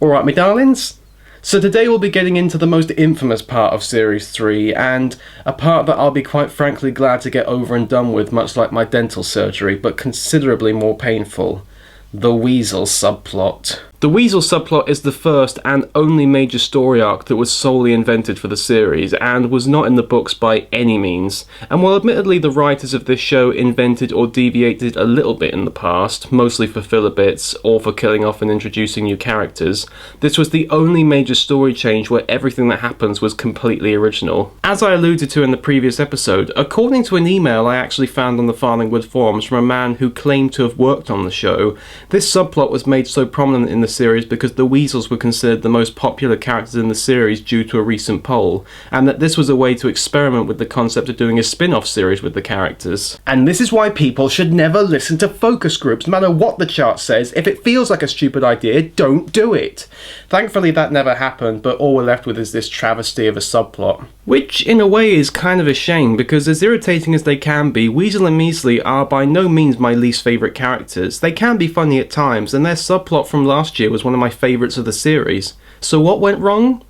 Alright my darlings, so today we'll be getting into the most infamous part of Series 3, and a part that I'll be quite frankly glad to get over and done with, much like my dental surgery, but considerably more painful. The Weasel subplot. The Weasel subplot is the first and only major story arc that was solely invented for the series, and was not in the books by any means. And while admittedly the writers of this show invented or deviated a little bit in the past, mostly for filler bits or for killing off and introducing new characters, this was the only major story change where everything that happens was completely original. As I alluded to in the previous episode, according to an email I actually found on the Farthing forums from a man who claimed to have worked on the show, this subplot was made so prominent in the series because the Weasels were considered the most popular characters in the series due to a recent poll, and that this was a way to experiment with the concept of doing a spin-off series with the characters. And this is why people should never listen to focus groups, no matter what the chart says. If it feels like a stupid idea, don't do it. Thankfully that never happened, but all we're left with is this travesty of a subplot. Which in a way is kind of a shame, because as irritating as they can be, Weasel and Measly are by no means my least favourite characters. They can be funny at times, and their subplot from last year was one of my favourites of the series. So what went wrong?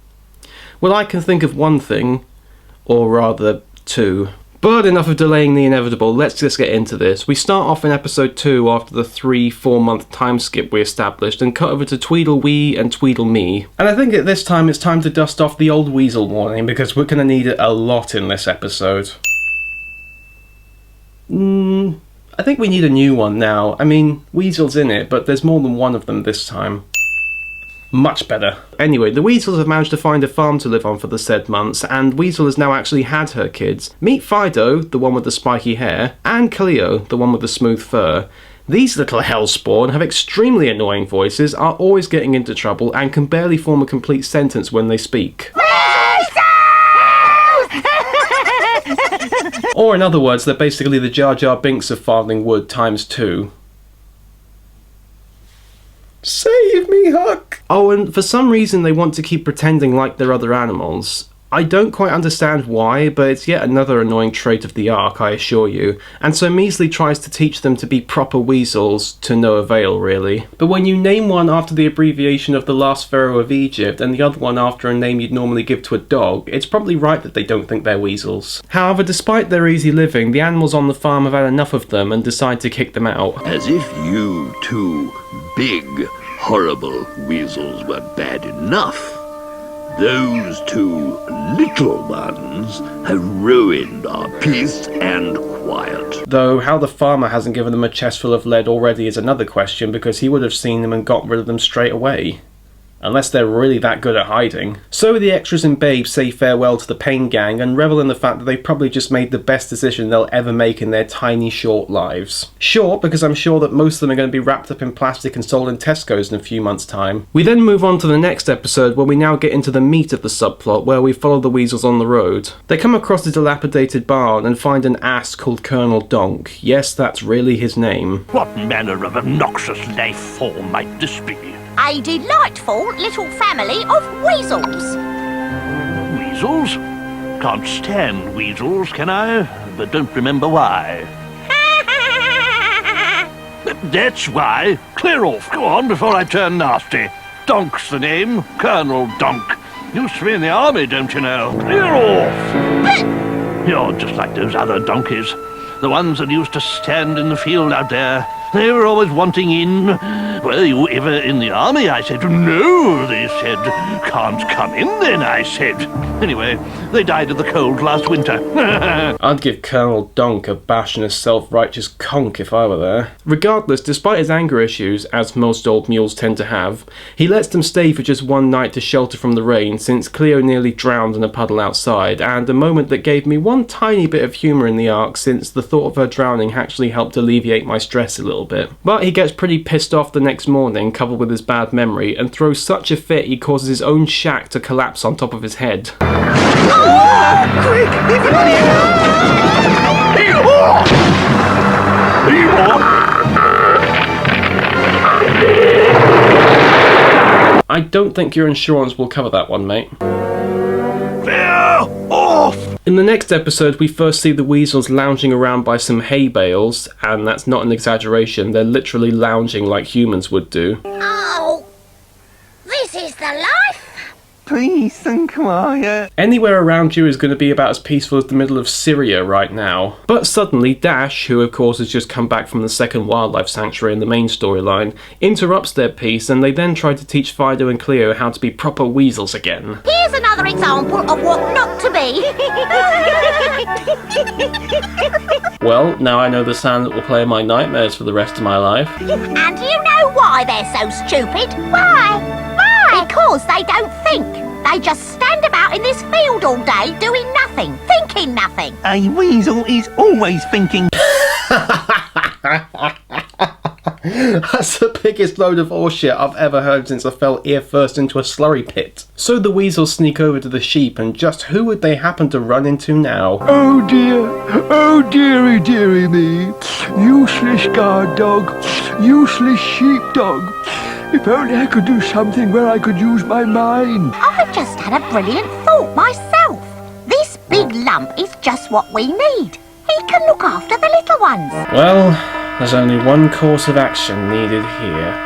Well, I can think of one thing, or rather two. But enough of delaying the inevitable, let's just get into this. We start off in episode 2 after the 3-4 month time skip we established and cut over to Tweedle-Wee and Tweedle-Me. And I think at this time it's time to dust off the old Weasel warning, because we're going to need it a lot in this episode. I think we need a new one now. I mean, Weasel's in it, but there's more than one of them this time. Much better. Anyway, the Weasels have managed to find a farm to live on for the said months, and Weasel has now actually had her kids. Meet Fido, the one with the spiky hair, and Cleo, the one with the smooth fur. These little hellspawn have extremely annoying voices, are always getting into trouble, and can barely form a complete sentence when they speak. Or in other words, they're basically the Jar Jar Binks of Farthing Wood times 2. Save me, Huck! Oh, and for some reason they want to keep pretending like they're other animals. I don't quite understand why, but it's yet another annoying trait of the arc, I assure you. And so Measly tries to teach them to be proper Weasels, to no avail really. But when you name one after the abbreviation of the last pharaoh of Egypt, and the other one after a name you'd normally give to a dog, it's probably right that they don't think they're Weasels. However, despite their easy living, the animals on the farm have had enough of them and decide to kick them out. As if you two big, horrible Weasels were bad enough. Those two little ones have ruined our peace and quiet. Though how the farmer hasn't given them a chest full of lead already is another question, because he would have seen them and got rid of them straight away. Unless they're really that good at hiding. So the extras and babes say farewell to the Pain Gang and revel in the fact that they probably just made the best decision they'll ever make in their tiny short lives. Short because I'm sure that most of them are going to be wrapped up in plastic and sold in Tesco's in a few months' time. We then move on to the next episode where we now get into the meat of the subplot, where we follow the Weasels on the road. They come across a dilapidated barn and find an ass called Colonel Donk. Yes, that's really his name. What manner of obnoxious life form might this be? A delightful little family of weasels. Weasels? Can't stand weasels, can I? But don't remember why. That's why. Clear off. Go on before I turn nasty. Donk's the name. Colonel Donk. Used to be in the army, don't you know? Clear off. You're just like those other donkeys. The ones that used to stand in the field out there. They were always wanting in. Were you ever in the army? I said. No, they said. Can't come in then, I said. Anyway, they died of the cold last winter. I'd give Colonel Donk a bash and a self-righteous conk if I were there. Regardless, despite his anger issues, as most old mules tend to have, he lets them stay for just one night to shelter from the rain, since Cleo nearly drowned in a puddle outside, and a moment that gave me one tiny bit of humour in the arc, since the thought of her drowning actually helped alleviate my stress a little bit. But he gets pretty pissed off the next morning, coupled with his bad memory, and throws such a fit he causes his own shack to collapse on top of his head. Quick! I don't think your insurance will cover that one, mate. Clear off! In the next episode, we first see the Weasels lounging around by some hay bales, and that's not an exaggeration, they're literally lounging like humans would do. Oh, this is the life. Peace and quiet. Anywhere around you is going to be about as peaceful as the middle of Syria right now. But suddenly Dash, who of course has just come back from the second wildlife sanctuary in the main storyline, interrupts their peace, and they then try to teach Fido and Cleo how to be proper weasels again. Here's another example of what not to be. Well, now I know the sound that will play in my nightmares for the rest of my life. And you know why they're so stupid? Why? Because they don't think. They just stand about in this field all day doing nothing, thinking nothing. A weasel is always thinking. That's the biggest load of horseshit I've ever heard since I fell ear first into a slurry pit. So the weasels sneak over to the sheep, and just who would they happen to run into now? Oh dearie, dearie me. Useless guard dog, useless sheepdog. If only I could do something where I could use my mind. I've just had a brilliant thought myself. This big lump is just what we need. He can look after the little ones. Well, there's only one course of action needed here.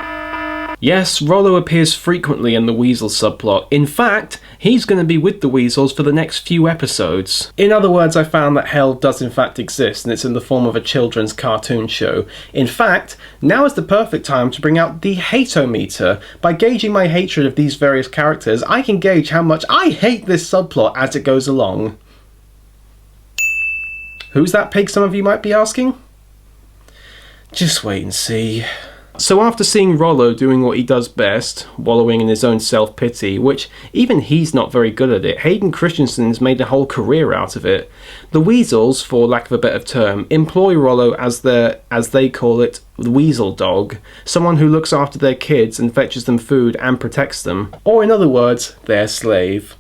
Yes, Rollo appears frequently in the Weasel subplot. In fact, he's going to be with the Weasels for the next few episodes. In other words, I found that hell does in fact exist, and it's in the form of a children's cartoon show. In fact, now is the perfect time to bring out the hate-o-meter. By gauging my hatred of these various characters, I can gauge how much I hate this subplot as it goes along. Who's that pig, some of you might be asking? Just wait and see. So after seeing Rollo doing what he does best, wallowing in his own self-pity, which even he's not very good at it, Hayden Christensen's made a whole career out of it. The Weasels, for lack of a better term, employ Rollo as their, as they call it, the Weasel dog, someone who looks after their kids and fetches them food and protects them. Or in other words, their slave.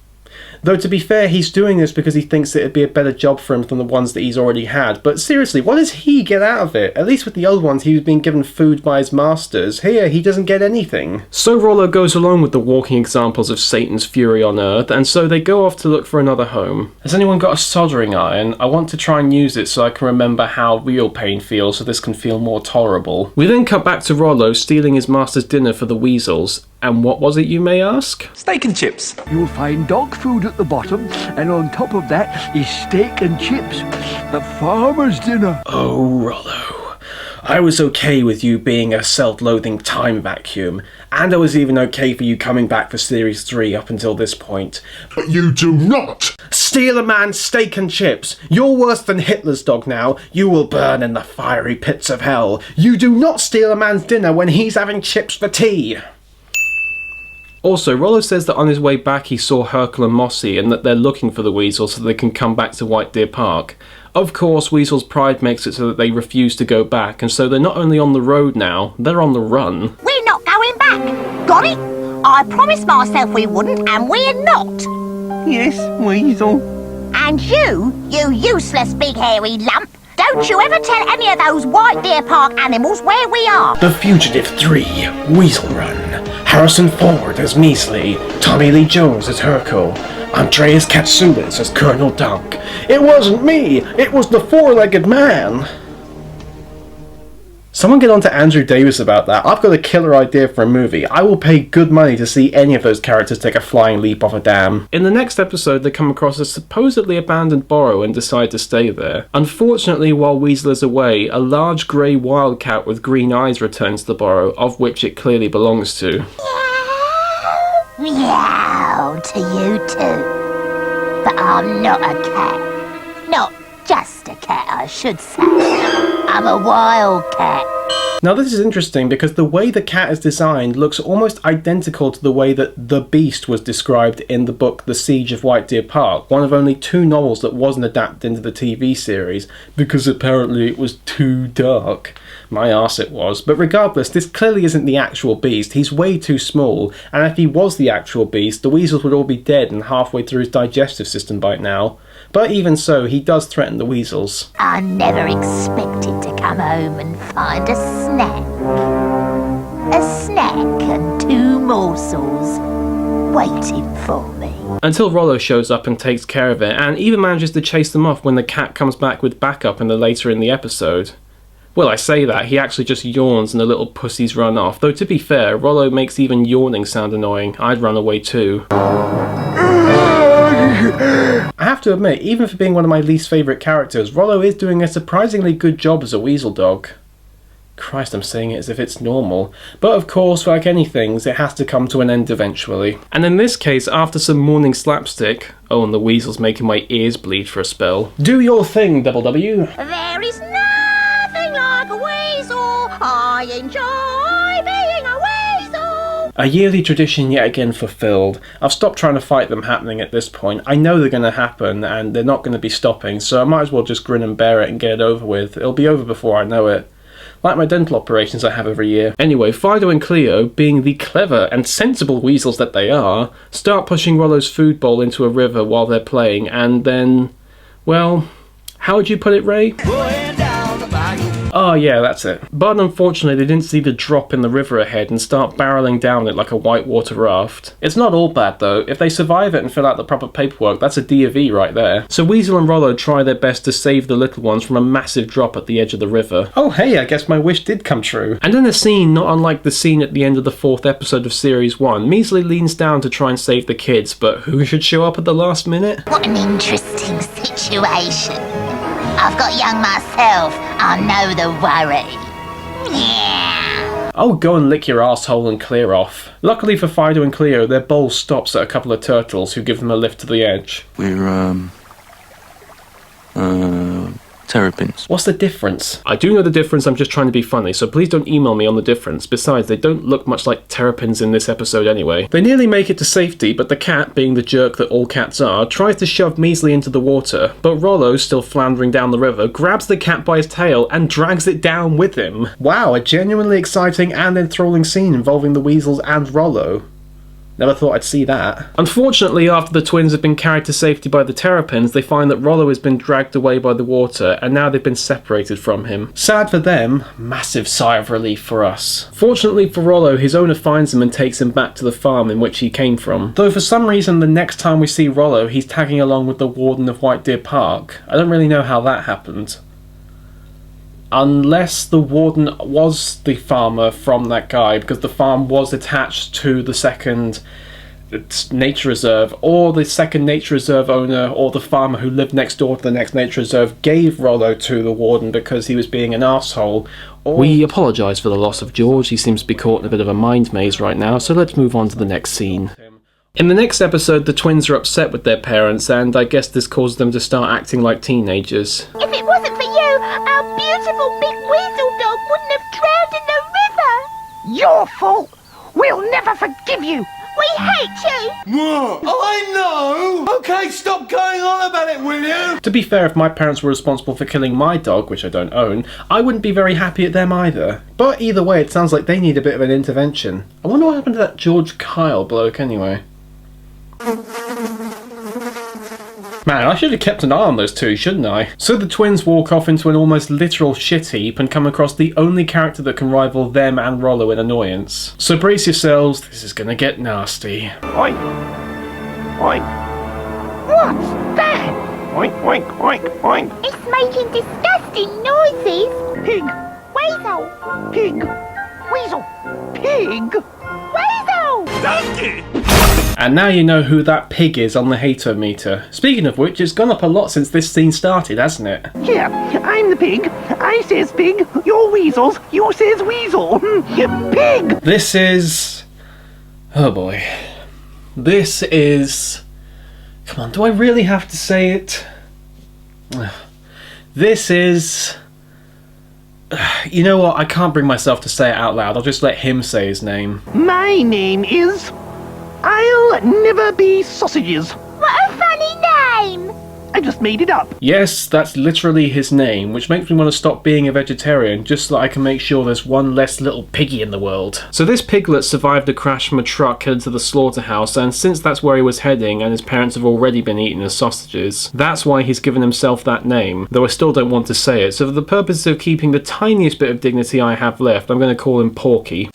Though to be fair, he's doing this because he thinks it'd be a better job for him than the ones that he's already had. But seriously, what does he get out of it? At least with the old ones, he was being given food by his masters. Here, he doesn't get anything. So Rollo goes along with the walking examples of Satan's fury on Earth, and so they go off to look for another home. Has anyone got a soldering iron? I want to try and use it so I can remember how real pain feels, so this can feel more tolerable. We then cut back to Rollo stealing his master's dinner for the Weasels. And what was it, you may ask? Steak and chips. You'll find dog food at the bottom, and on top of that is steak and chips. The farmer's dinner. Oh, Rollo. I was okay with you being a self-loathing time vacuum, and I was even okay for you coming back for Series 3 up until this point. But you do not Steal a man's steak and chips! You're worse than Hitler's dog now. You will burn in the fiery pits of hell. You do not steal a man's dinner when he's having chips for tea! Also, Rollo says that on his way back he saw Hercule and Mossy and that they're looking for the Weasels so they can come back to White Deer Park. Of course, Weasel's pride makes it so that they refuse to go back, and so they're not only on the road now, they're on the run. We're not going back. Got it? I promised myself we wouldn't, and we're not. Yes, Weasel. And you useless big hairy lump, don't you ever tell any of those White Deer Park animals where we are. The Fugitive 3, Weasel Run. Harrison Ford as Measley, Tommy Lee Jones as Hercule, Andreas Katsoulis as Colonel Donk. It wasn't me, it was the four-legged man. Someone get on to Andrew Davis about that. I've got a killer idea for a movie. I will pay good money to see any of those characters take a flying leap off a dam. In the next episode, they come across a supposedly abandoned burrow and decide to stay there. Unfortunately, while Weasel is away, a large grey wildcat with green eyes returns to the burrow, of which it clearly belongs to. Meow to you too. But I'm not a cat. Not just a cat, I should say. I'm a wild cat. Now this is interesting because the way the cat is designed looks almost identical to the way that the Beast was described in the book The Siege of White Deer Park, one of only 2 novels that wasn't adapted into the TV series, because apparently it was too dark. My arse it was. But regardless, this clearly isn't the actual Beast. He's way too small, and if he was the actual Beast, the Weasels would all be dead and halfway through his digestive system by now. But even so, he does threaten the Weasels. I never expected to come home and find a snack. A snack and 2 morsels waiting for me. Until Rollo shows up and takes care of it, and even manages to chase them off when the cat comes back with backup later in the episode. Well, I say that, he actually just yawns and the little pussies run off. Though to be fair, Rollo makes even yawning sound annoying. I'd run away too. I have to admit, even for being one of my least favourite characters, Rollo is doing a surprisingly good job as a weasel dog. Christ, I'm saying it as if it's normal. But of course, like any things, it has to come to an end eventually. And in this case, after some morning slapstick... Oh, and the weasel's making my ears bleed for a spell. Do your thing, Double W. There is nothing like a weasel. I enjoy being a weasel. A yearly tradition yet again fulfilled. I've stopped trying to fight them happening at this point. I know they're going to happen, and they're not going to be stopping, so I might as well just grin and bear it and get it over with. It'll be over before I know it. Like my dental operations I have every year. Anyway, Fido and Cleo, being the clever and sensible weasels that they are, start pushing Rollo's food bowl into a river while they're playing, and then... well, how would you put it, Ray? Oh yeah, that's it. But unfortunately they didn't see the drop in the river ahead and start barreling down it like a whitewater raft. It's not all bad though. If they survive it and fill out the proper paperwork, that's a D of E right there. So Weasel and Rollo try their best to save the little ones from a massive drop at the edge of the river. Oh hey, I guess my wish did come true. And in a scene not unlike the scene at the end of the 4th episode of Series 1, Measly leans down to try and save the kids, but who should show up at the last minute? What an interesting situation. I've got young myself. I know the worry. Yeah. Oh, go and lick your asshole and clear off. Luckily for Fido and Cleo, their bowl stops at a couple of turtles who give them a lift to the edge. We're, terrapins. What's the difference? I do know the difference, I'm just trying to be funny, so please don't email me on the difference. Besides, they don't look much like terrapins in this episode anyway. They nearly make it to safety, but the cat, being the jerk that all cats are, tries to shove Measly into the water, but Rollo, still floundering down the river, grabs the cat by his tail and drags it down with him. Wow, a genuinely exciting and enthralling scene involving the Weasels and Rollo. Never thought I'd see that. Unfortunately, after the twins have been carried to safety by the terrapins, they find that Rollo has been dragged away by the water, and now they've been separated from him. Sad for them, massive sigh of relief for us. Fortunately for Rollo, his owner finds him and takes him back to the farm in which he came from. Though for some reason, the next time we see Rollo, he's tagging along with the warden of White Deer Park. I don't really know how that happened. Unless the warden was the farmer from that guy, because the farm was attached to the second nature reserve, or the second nature reserve owner or the farmer who lived next door to the next nature reserve gave Rollo to the warden because he was being an arsehole. We apologise for the loss of George. He seems to be caught in a bit of a mind maze right now, so let's move on to the next scene. In the next episode, the twins are upset with their parents, and I guess this causes them to start acting like teenagers. If it wasn't for you, our beautiful big weasel dog wouldn't have drowned in the river. Your fault. We'll never forgive you. We hate you. What? I know! Okay, stop going on about it, will you? To be fair, if my parents were responsible for killing my dog, which I don't own, I wouldn't be very happy at them either. But either way, it sounds like they need a bit of an intervention. I wonder what happened to that George Kyle bloke anyway. Man, I should have kept an eye on those two, shouldn't I? So the twins walk off into an almost literal shit heap and come across the only character that can rival them and Rollo in annoyance. So brace yourselves, this is gonna get nasty. Oink. Oink. What's that? Oink, oink, oink, oink. It's making disgusting noises. Pig. Weasel. Pig. Weasel. Pig. Weasel. Donkey! And now you know who that pig is on the hater meter. Speaking of which, it's gone up a lot since this scene started, hasn't it? Here, I'm the pig. I says pig. You're weasels. You says weasel. Pig. This is... oh boy. This is... come on, do I really have to say it? This is... you know what, I can't bring myself to say it out loud. I'll just let him say his name. My name is... I'll never be sausages. What a funny name. I just made it up. Yes, that's literally his name, which makes me want to stop being a vegetarian just so that I can make sure there's one less little piggy in the world. So this piglet survived a crash from a truck headed to the slaughterhouse, and since that's where he was heading and his parents have already been eaten as sausages, that's why he's given himself that name, though I still don't want to say it. So for the purpose of keeping the tiniest bit of dignity I have left, I'm going to call him Porky.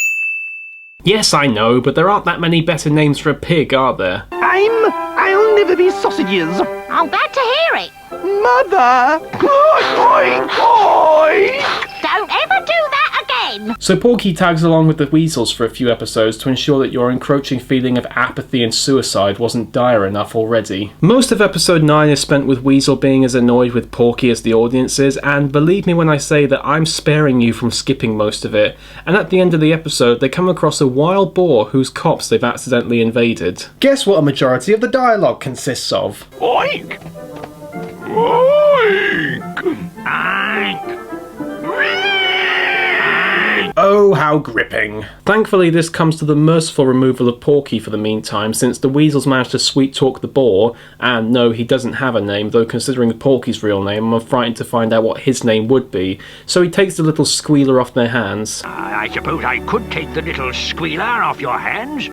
Yes, I know, but there aren't that many better names for a pig, are there? I'll never be sausages. I'm glad to hear it. Mother! Oink, oink, oink! Don't So Porky tags along with the Weasels for a few episodes to ensure that your encroaching feeling of apathy and suicide wasn't dire enough already. Most of episode 9 is spent with Weasel being as annoyed with Porky as the audience is, and believe me when I say that I'm sparing you from skipping most of it, and at the end of the episode they come across a wild boar whose copse they've accidentally invaded. Guess what a majority of the dialogue consists of? Oink! Oink! Oink! Oh, how gripping. Thankfully, this comes to the merciful removal of Porky for the meantime, since the Weasels managed to sweet-talk the boar, and no, he doesn't have a name, though considering Porky's real name, I'm frightened to find out what his name would be, so he takes the little squealer off their hands. I suppose I could take the little squealer off your hands.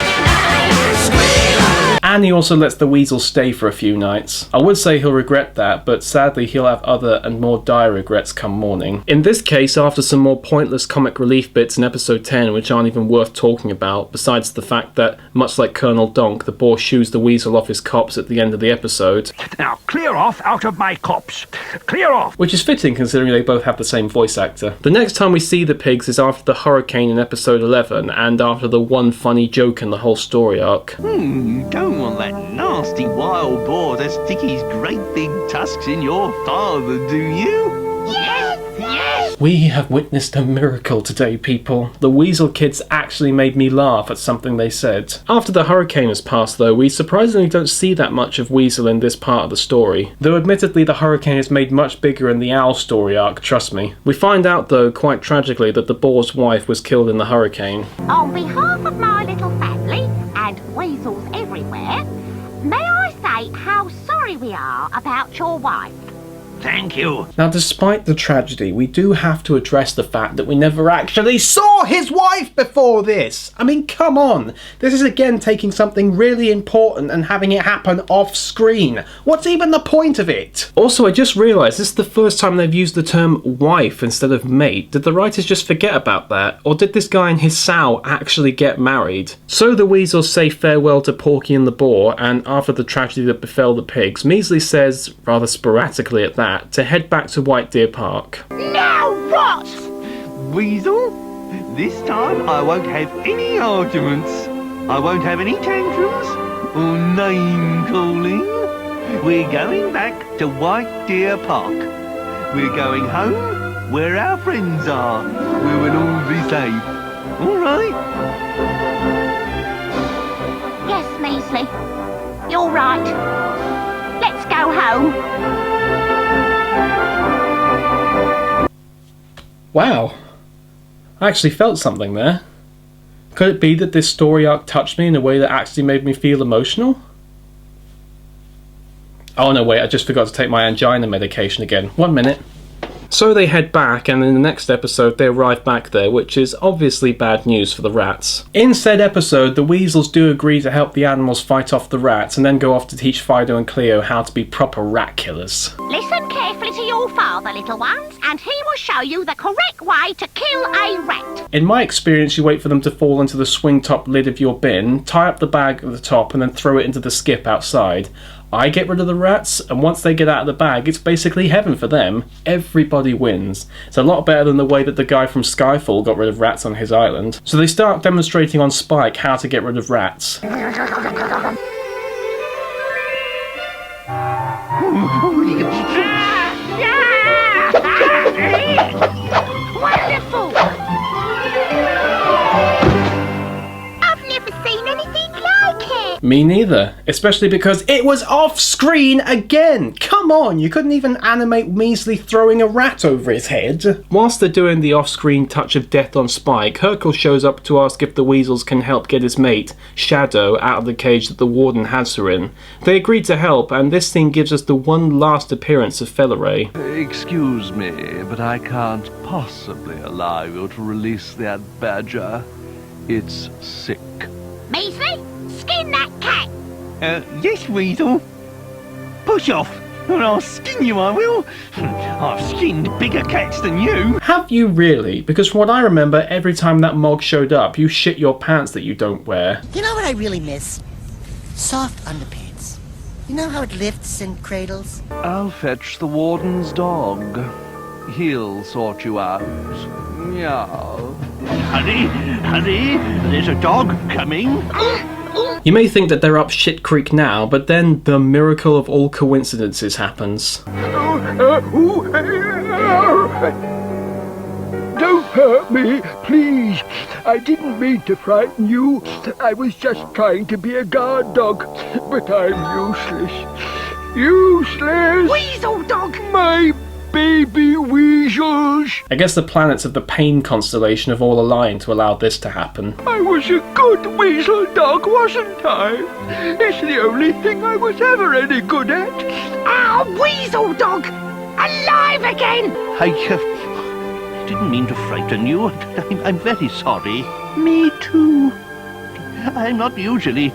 And he also lets the Weasel stay for a few nights. I would say he'll regret that, but sadly he'll have other and more dire regrets come morning. In this case, after some more pointless comic relief bits in episode 10 which aren't even worth talking about, besides the fact that, much like Colonel Donk, the boar shoos the Weasel off his copse at the end of the episode. Now clear off out of my copse. Clear off! Which is fitting considering they both have the same voice actor. The next time we see the pigs is after the hurricane in episode 11, and after the one funny joke in the whole story arc. You don't want that nasty wild boar to stick his great big tusks in your father, do you? Yes, yes! We have witnessed a miracle today, people. The Weasel kids actually made me laugh at something they said. After the hurricane has passed though, we surprisingly don't see that much of Weasel in this part of the story. Though admittedly the hurricane is made much bigger in the owl story arc, trust me. We find out though, quite tragically, that the boar's wife was killed in the hurricane. On behalf of my little family, and weasels everywhere, may I say how sorry we are about your wife. Thank you. Now, despite the tragedy, we do have to address the fact that we never actually saw his wife before this. I mean, come on. This is again taking something really important and having it happen off screen. What's even the point of it? Also, I just realised this is the first time they've used the term wife instead of mate. Did the writers just forget about that? Or did this guy and his sow actually get married? So the Weasels say farewell to Porky and the boar, and after the tragedy that befell the pigs, Measley says, rather sporadically at that, to head back to White Deer Park. Now what? Weasel, this time I won't have any arguments. I won't have any tantrums or name calling. We're going back to White Deer Park. We're going home where our friends are, where we'll all be safe. All right? Yes, Measley. You're right. Let's go home. Wow. I actually felt something there. Could it be that this story arc touched me in a way that actually made me feel emotional? Oh no, wait, I just forgot to take my angina medication again. 1 minute. So they head back, and in the next episode they arrive back there, which is obviously bad news for the rats. In said episode, the Weasels do agree to help the animals fight off the rats, and then go off to teach Fido and Cleo how to be proper rat killers. Listen carefully to your father, little ones, and he will show you the correct way to kill a rat. In my experience, you wait for them to fall into the swing top lid of your bin, tie up the bag at the top, and then throw it into the skip outside. I get rid of the rats, and once they get out of the bag, it's basically heaven for them. Everybody wins. It's a lot better than the way that the guy from Skyfall got rid of rats on his island. So they start demonstrating on Spike how to get rid of rats. Wonderful! I've never seen anything like it. Me neither, especially because it was off screen again. Come on, you couldn't even animate Measley throwing a rat over his head. Whilst they're doing the off-screen touch of death on Spike, Hercule shows up to ask if the Weasels can help get his mate, Shadow, out of the cage that the warden has her in. They agree to help, and this scene gives us the one last appearance of Fellaray. Excuse me, but I can't possibly allow you to release that badger. It's sick. Measley, skin that cat. Yes, Weasel. Push off, or I'll skin you, I will. I've skinned bigger cats than you. Have you really? Because from what I remember, every time that Mog showed up, you shit your pants that you don't wear. You know what I really miss? Soft underpants. You know how it lifts and cradles? I'll fetch the warden's dog. He'll sort you out. Meow. Hurry, hurry, there's a dog coming. You may think that they're up shit creek now, but then the miracle of all coincidences happens. Don't hurt me, please. I didn't mean to frighten you. I was just trying to be a guard dog, but I'm useless. Useless! Weasel dog! My baby weasels! I guess the planets of the Pain constellation have all aligned to allow this to happen. I was a good weasel dog, wasn't I? It's the only thing I was ever any good at. Our weasel dog! Alive again! I didn't mean to frighten you. I'm very sorry. Me too. I'm not usually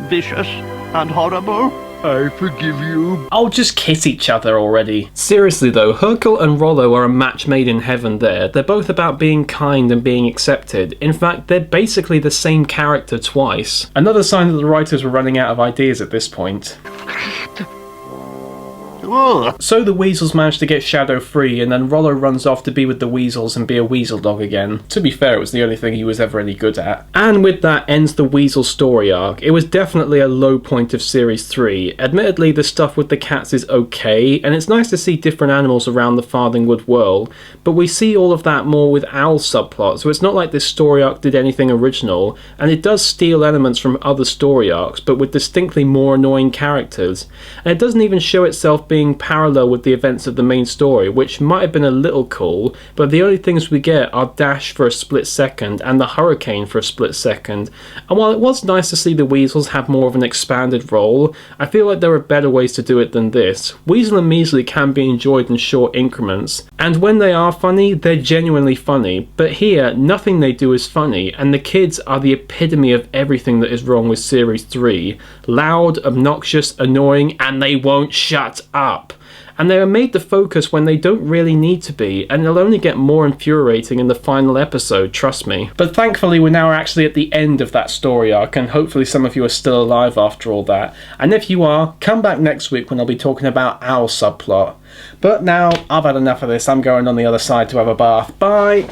vicious and horrible. I forgive you. Oh, just kiss each other already. Seriously though, Huck and Rollo are a match made in heaven there. They're both about being kind and being accepted. In fact, they're basically the same character twice. Another sign that the writers were running out of ideas at this point. So the Weasels managed to get Shadow free, and then Rollo runs off to be with the Weasels and be a Weasel dog again. To be fair, it was the only thing he was ever any good at. And with that ends the Weasel story arc. It was definitely a low point of Series 3. Admittedly, the stuff with the cats is okay, and it's nice to see different animals around the Farthingwood world, but we see all of that more with Owl's subplot, so it's not like this story arc did anything original, and it does steal elements from other story arcs, but with distinctly more annoying characters. And it doesn't even show itself being parallel with the events of the main story, which might have been a little cool, but the only things we get are Dash for a split second and the Hurricane for a split second. And while it was nice to see the Weasels have more of an expanded role, I feel like there are better ways to do it than this. Weasel and Measly can be enjoyed in short increments, and when they are funny, they're genuinely funny, but here, nothing they do is funny, and the kids are the epitome of everything that is wrong with Series 3. Loud, obnoxious, annoying, and they won't shut up. And they are made the focus when they don't really need to be, and they'll only get more infuriating in the final episode, trust me. But thankfully we're now actually at the end of that story arc, and hopefully some of you are still alive after all that. And if you are, come back next week when I'll be talking about Owl subplot. But now, I've had enough of this, I'm going on the other side to have a bath. Bye!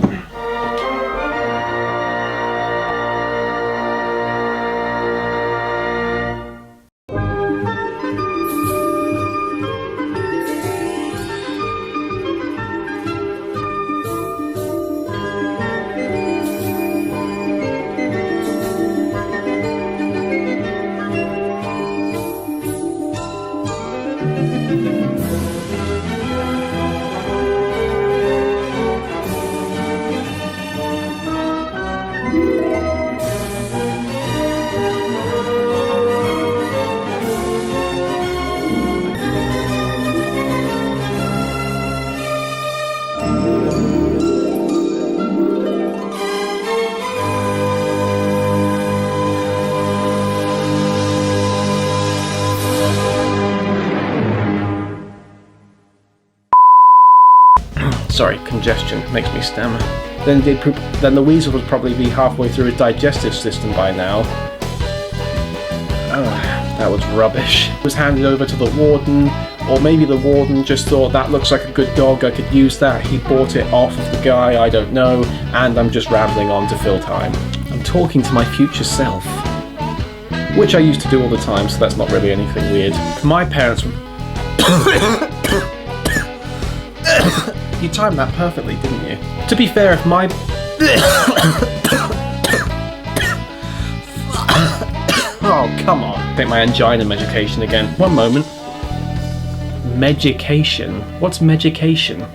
Sorry, congestion makes me stammer. Then the Weasel would probably be halfway through his digestive system by now. Oh, that was rubbish. It was handed over to the warden, or maybe the warden just thought that looks like a good dog, I could use that. He bought it off of the guy, I don't know, and I'm just rambling on to fill time. I'm talking to my future self. Which I used to do all the time, so that's not really anything weird. My parents were... You timed that perfectly, didn't you? To be fair, if my... Oh, come on. Take my angina medication again. One moment. Medication? What's medication?